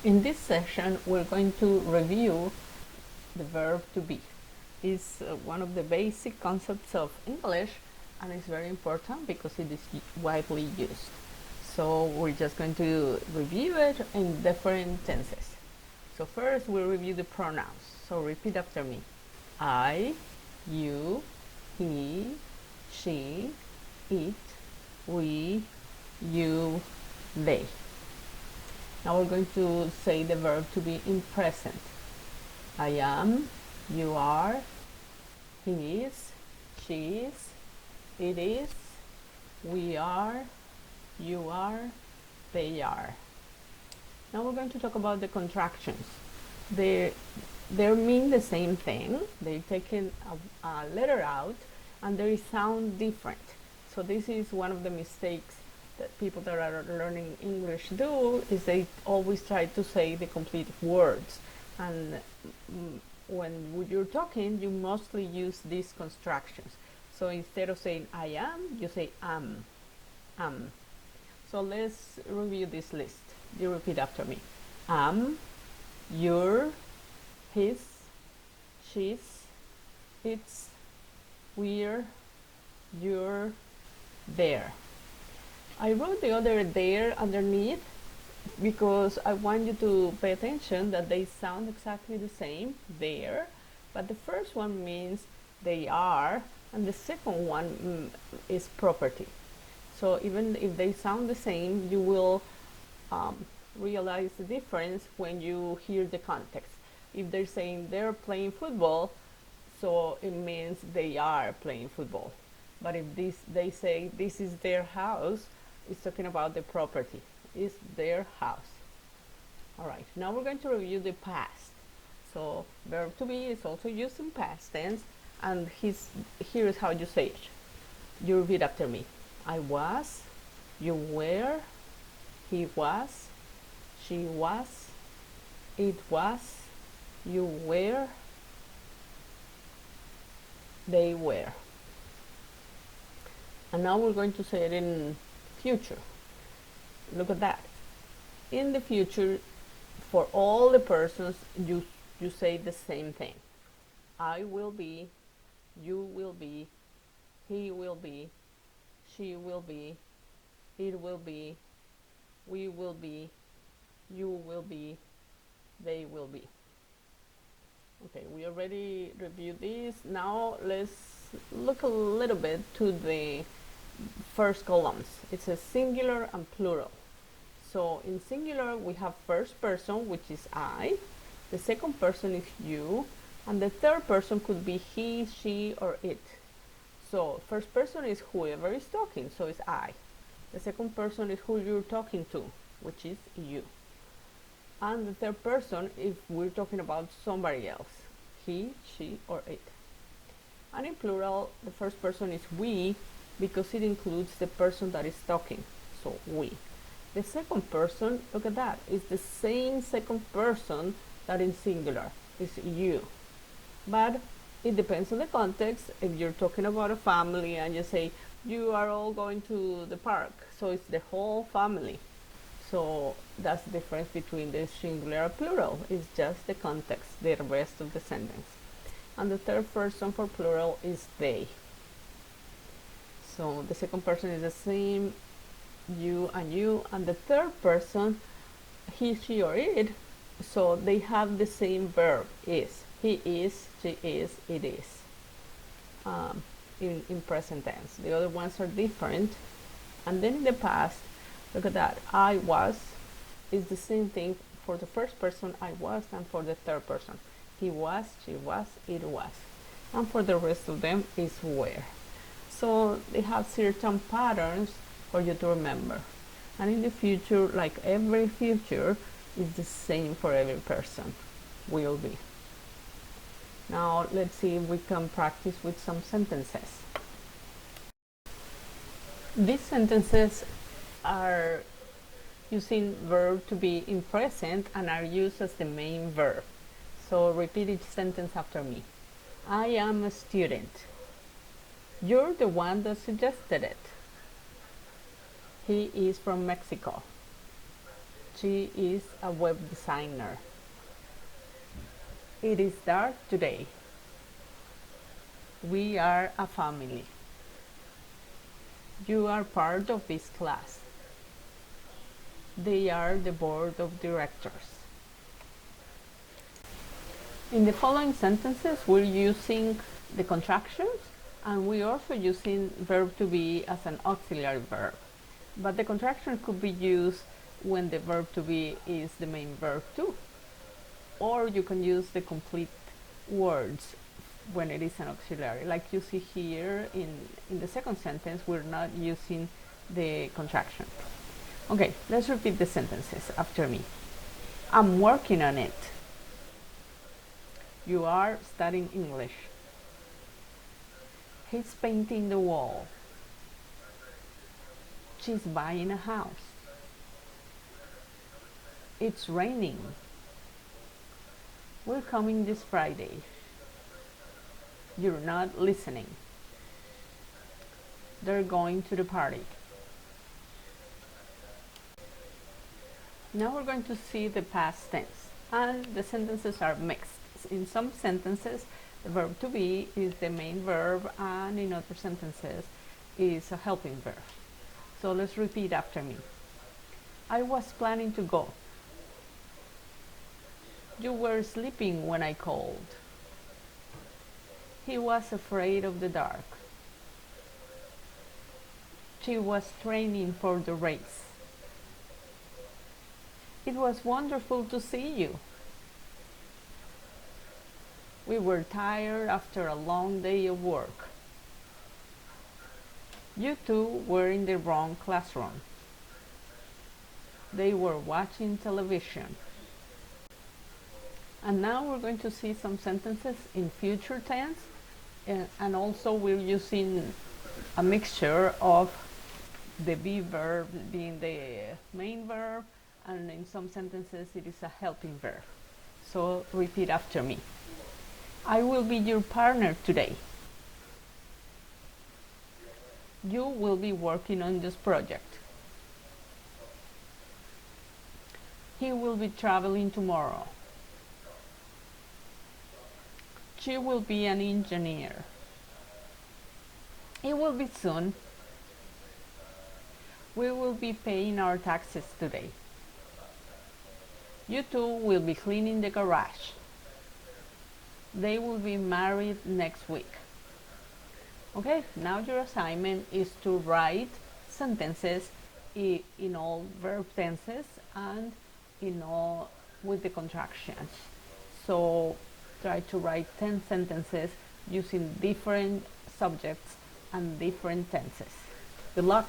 In this session, we're going to review the verb to be. It's one of the basic concepts of English, and it's very important because it is widely used. So we're just going to review it in different tenses. So first, we'll review the pronouns. So repeat after me. I, you, he, she, it, we, you, they. Now we're going to say the verb to be in present. I am, you are, he is, she is, it is, we are, you are, they are. Now we're going to talk about the contractions. They mean the same thing. They're taking a letter out and they sound different. So this is one of the mistakes that people that are learning English do, is they always try to say the complete words. And when you're talking, you mostly use these constructions. So instead of saying I am, you say am. So let's review this list. You repeat after me. Am, your, his, she's, its, we're, your, their. I wrote the other there underneath because I want you to pay attention that they sound exactly the same, there, but the first one means they are, and the second one is property. So even if they sound the same, you will realize the difference when you hear the context. If they're saying they're playing football, so it means they are playing football. But if they say this is their house, it's talking about the property. It's their house. All right, now we're going to review the past. So verb to be is also used in past tense, and here is how you say it. You repeat after me. I was, you were, he was, she was, it was, you were, they were. And now we're going to say it in future. Look at that. In the future, for all the persons, you say the same thing. I will be, you will be, he will be, she will be, it will be, we will be, you will be, they will be. Okay, we already reviewed this. Now let's look a little bit to the first columns. It says singular and plural. So in singular we have first person, which is I, the second person is you, and the third person could be he, she, or it. So first person is whoever is talking, so it's I. The second person is who you're talking to, which is you. And the third person, if we're talking about somebody else, he, she, or it. And in plural, the first person is we, because it includes the person that is talking, so we. The second person, look at that, is the same second person that in singular, is you. But it depends on the context. If you're talking about a family and you say, you are all going to the park, so it's the whole family. So that's the difference between the singular and plural. It's just the context, the rest of the sentence. And the third person for plural is they. So the second person is the same, you, and the third person, he, she, or it, so they have the same verb, is. He is, she is, it is, in present tense. The other ones are different. And then in the past, look at that, I was is the same thing for the first person, I was, and for the third person, he was, she was, it was. And for the rest of them is were. So they have certain patterns for you to remember. And in the future, like every future, is the same for every person, will be. Now let's see if we can practice with some sentences. These sentences are using verb to be in present and are used as the main verb. So repeat each sentence after me. I am a student. You're the one that suggested it. He is from Mexico. She is a web designer. It is dark today. We are a family. You are part of this class. They are the board of directors. In the following sentences, we're using the contractions, and we're also using verb to be as an auxiliary verb. But the contraction could be used when the verb to be is the main verb too. Or you can use the complete words when it is an auxiliary. Like you see here in the second sentence, we're not using the contraction. Okay, let's repeat the sentences after me. I'm working on it. You are studying English. He's painting the wall. She's buying a house. It's raining. We're coming this Friday. You're not listening. They're going to the party. Now we're going to see the past tense, and the sentences are mixed. In some sentences, the verb to be is the main verb, and in other sentences is a helping verb. So let's repeat after me. I was planning to go. You were sleeping when I called. He was afraid of the dark. She was training for the race. It was wonderful to see you. We were tired after a long day of work. You two were in the wrong classroom. They were watching television. And now we're going to see some sentences in future tense, and also we're using a mixture of the be verb being the main verb, and in some sentences it is a helping verb. So repeat after me. I will be your partner today. You will be working on this project. He will be traveling tomorrow. She will be an engineer. It will be soon. We will be paying our taxes today. You two will be cleaning the garage. They will be married next week. Okay, now your assignment is to write sentences in all verb tenses and in all with the contractions. So try to write 10 sentences using different subjects and different tenses. Good luck!